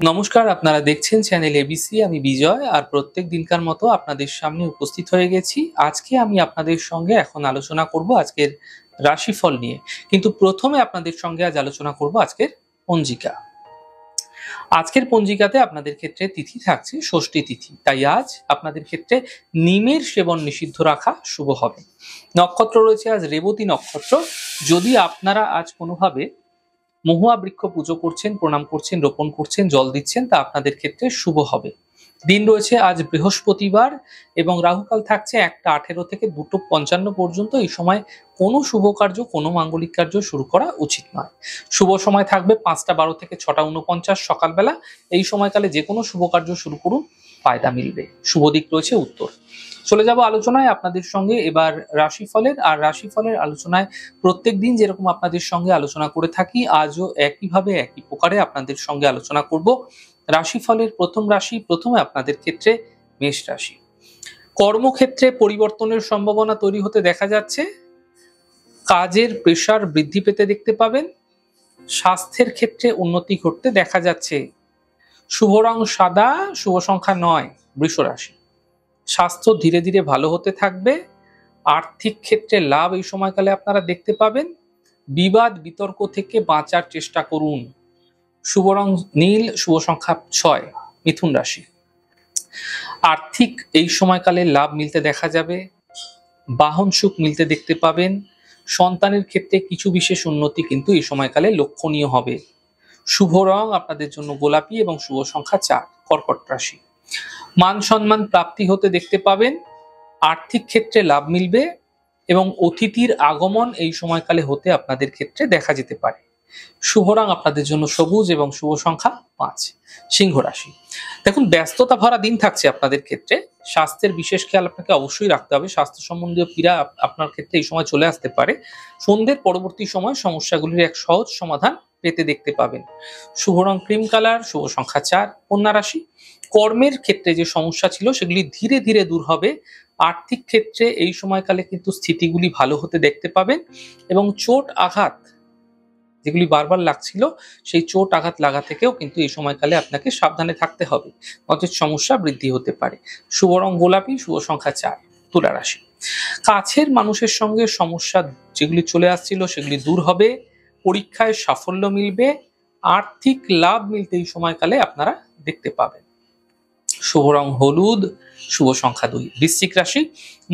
নমস্কার, আপনারা দেখছেন চ্যানেল এবিসি। আমি বিজয়, আর প্রত্যেক দিনকার মতো আপনাদের সামনে উপস্থিত হয়ে গেছি। আজকে আমি আপনাদের সঙ্গে এখন আলোচনা করব আজকের রাশিফল নিয়ে। কিন্তু প্রথমে আপনাদের সঙ্গে আজ আলোচনা করব আজকের পঞ্জিকা। আজকের পঞ্জিকাতে আপনাদের ক্ষেত্রে তিথি থাকছে ষষ্ঠী তিথি, তাই আজ আপনাদের ক্ষেত্রে নিমের সেবন নিষিদ্ধ রাখা শুভ হবে। নক্ষত্র রয়েছে আজ রেবতী নক্ষত্র। যদি আপনারা আজ কোনোভাবে মহুয়া বৃক্ষ পুজো করছেন, প্রণাম করছেন, রোপণ করছেন, জল দিচ্ছেন, তা আপনাদের ক্ষেত্রে শুভ হবে। দিন রয়েছে আজ বৃহস্পতিবার এবং রাহুকাল থাকছে 1টা 18 থেকে 2টো 55 পর্যন্ত। এই সময় কোনো শুভ কার্য, কোনো মাঙ্গলিক কার্য শুরু করা উচিত নয়। শুভ সময় থাকবে 5টা 12 থেকে 6টা 49 সকালবেলা। এই সময়কালে যে কোনো শুভ কার্য শুরু করুন, ফায়দা মিলবে। শুভ দিক রয়েছে উত্তর। চলে যাব আলোচনায় আপনাদের সঙ্গে এবার রাশিফলের। আর রাশিফলের আলোচনায় প্রত্যেক দিন যেরকম আপনাদের সঙ্গে আলোচনা করে থাকি, আজও একইভাবে একই প্রকারে আপনাদের সঙ্গে আলোচনা করব রাশিফলের প্রথম রাশি। প্রথমে আপনাদের ক্ষেত্রে মেষ রাশি। কর্মক্ষেত্রে পরিবর্তনের সম্ভাবনা তৈরি হতে দেখা যাচ্ছে। কাজের প্রেসার বৃদ্ধি পেতে দেখতে পাবেন। স্বাস্থ্যের ক্ষেত্রে উন্নতি ঘটতে দেখা যাচ্ছে। শুভ রং সাদা, শুভ সংখ্যা 9, বৃষ রাশি। স্বাস্থ্য ধীরে ধীরে ভালো হতে থাকবে। আর্থিক ক্ষেত্রে লাভ এই সময়কালে আপনারা দেখতে পাবেন। বিবাদ বিতর্ক থেকে বাঁচার চেষ্টা করুন। শুভ রং নীল, শুভ সংখ্যা 6, মিথুন রাশি। আর্থিক এই সময়কালে লাভ মিলতে দেখা যাবে। বাহন সুখ মিলতে দেখতে পাবেন। সন্তানের ক্ষেত্রে কিছু বিশেষ উন্নতি কিন্তু এই সময়কালে লক্ষণীয় হবে। শুভ রং আপনাদের জন্য গোলাপি এবং শুভ সংখ্যা 4, কর্কট রাশি। মান সম্মান প্রাপ্তি হতে দেখতে পাবেন। আর্থিক ক্ষেত্রে লাভ মিলবে এবং অতিথির আগমন এই সময়কালে হতে আপনাদের ক্ষেত্রে দেখা যেতে পারে। শুভ রং আপনাদের জন্য সবুজ এবং শুভ সংখ্যা 5, সিংহ রাশি। দেখুন, ব্যস্ততা ভরা দিন থাকছে আপনাদের ক্ষেত্রে। স্বাস্থ্যের বিশেষ খেয়াল আপনাকে অবশ্যই রাখতে হবে। স্বাস্থ্য সম্বন্ধীয় পীড়া আপনার ক্ষেত্রে এই সময় চলে আসতে পারে। সন্ধ্যের পরবর্তী সময় সমস্যাগুলির এক সহজ সমাধান পেতে দেখতে পাবেন। শুভ রং ক্রিম কালার, শুভ সংখ্যা 4, কন্যা রাশি। কর্মের ক্ষেত্রে যে সমস্যা ছিল সেগুলি ধীরে ধীরে দূর হবে। আর্থিক ক্ষেত্রে এই সময়কালে কিন্তু স্থিতিগুলি ভালো হতে দেখতে পাবেন এবং চোট আঘাত যেগুলি বারবার লাগছিল, সেই চোট আঘাত লাগা থেকেও কিন্তু এই সময়কালে আপনাকে সাবধানে থাকতে হবে, নচেৎ সমস্যা বৃদ্ধি হতে পারে। শুভ রং গোলাপি, শুভ সংখ্যা 4, তুলা রাশি। কাছের মানুষের সঙ্গে সমস্যা যেগুলি চলে আসছিল সেগুলি দূর হবে। পরীক্ষায় সাফল্য মিলবে। আর্থিক লাভ মিলতে এই সময়কালে আপনারা দেখতে পাবেন। শুভ রং হলুদ, শুভ সংখ্যা 2, বৃশ্চিক রাশি।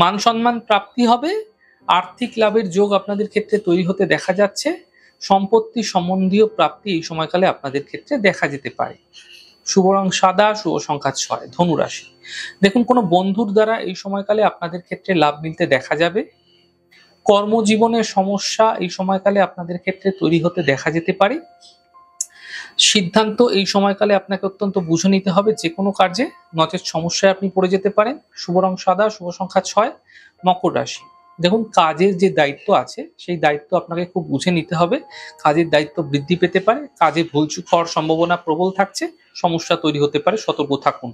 মান সম্মান প্রাপ্তি হবে। আর্থিক লাভের যোগ আপনাদের ক্ষেত্রে তৈরি হতে দেখা যাচ্ছে। সম্পত্তি সম্বন্ধীয় প্রাপ্তি এই সময়কালে আপনাদের ক্ষেত্রে দেখা যেতে পারে। শুভ রং সাদা, শুভ সংখ্যা 6, ধনু রাশি। দেখুন, কোনো বন্ধুর দ্বারা এই সময়কালে আপনাদের ক্ষেত্রে লাভ মিলতে দেখা যাবে। কর্মজীবনের সমস্যা এই সময়কালে আপনাদের ক্ষেত্রে তৈরি হতে দেখা যেতে পারে। সিদ্ধান্ত এই সময়কালে আপনাকে অত্যন্ত বুঝে নিতে হবে যে কোনো কার্যে, নচেৎ সমস্যায় আপনি পড়ে যেতে পারেন। শুভ রং সাদা, শুভ সংখ্যা 6, মকর রাশি। দেখুন, কাজের যে দায়িত্ব আছে সেই দায়িত্ব আপনাকে খুব বুঝে নিতে হবে। কাজের দায়িত্ব বৃদ্ধি পেতে পারে। কাজে ভুলচুক হওয়ার সম্ভাবনা প্রবল থাকছে। সমস্যা তৈরি হতে পারে, সতর্ক থাকুন।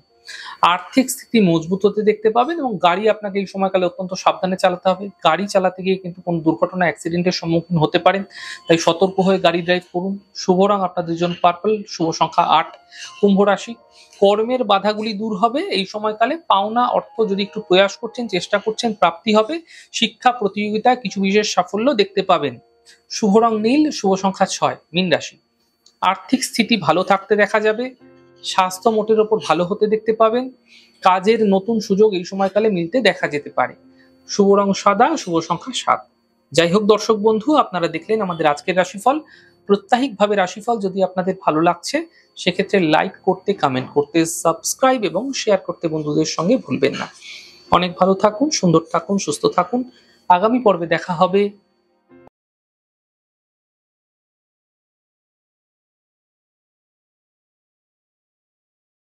আর্থিক স্থিতি মজবুত হতে দেখতে পাবেন এবং গাড়ি আপনাকে এই সময়কালে অত্যন্ত সাবধানে চালাতে হবে। গাড়ি চালাতে গিয়ে কিন্তু কোনো দুর্ঘটনা, অ্যাক্সিডেন্টের সম্মুখীন হতে পারেন, তাই সতর্ক হয়ে গাড়ি ড্রাইভ করুন। শুভ রং আপনাদের জন্য পার্পল, শুভ সংখ্যা 8, কুম্ভ রাশি। কর্মের বাধাগুলি দূর হবে এই সময়কালে। পাওনা অর্থ যদি একটু প্রয়াস করছেন, চেষ্টা করছেন, প্রাপ্তি হবে। শিক্ষা প্রতিযোগিতায় কিছু বিশেষ সাফল্য দেখতে পাবেন। শুভ রং নীল, শুভ সংখ্যা 6, মীন রাশি। আর্থিক স্থিতি ভালো থাকতে দেখা যাবে। স্বাস্থ্য মোটের ওপর ভালো হতে দেখতে পাবেন। কাজের নতুন সুযোগ এই সময়কালে মিলতে দেখা যেতে পারে। শুভ রং সাদা, শুভ সংখ্যা 7। যাই হোক দর্শক বন্ধু, আপনারা দেখলেন আমাদের আজকের রাশিফল। প্রত্যাহিকভাবে রাশিফল যদি আপনাদের ভালো লাগছে, সেক্ষেত্রে লাইক করতে, কমেন্ট করতে, সাবস্ক্রাইব এবং শেয়ার করতে বন্ধুদের সঙ্গে ভুলবেন না। অনেক ভালো থাকুন, সুন্দর থাকুন, সুস্থ থাকুন। আগামী পর্বে দেখা হবে।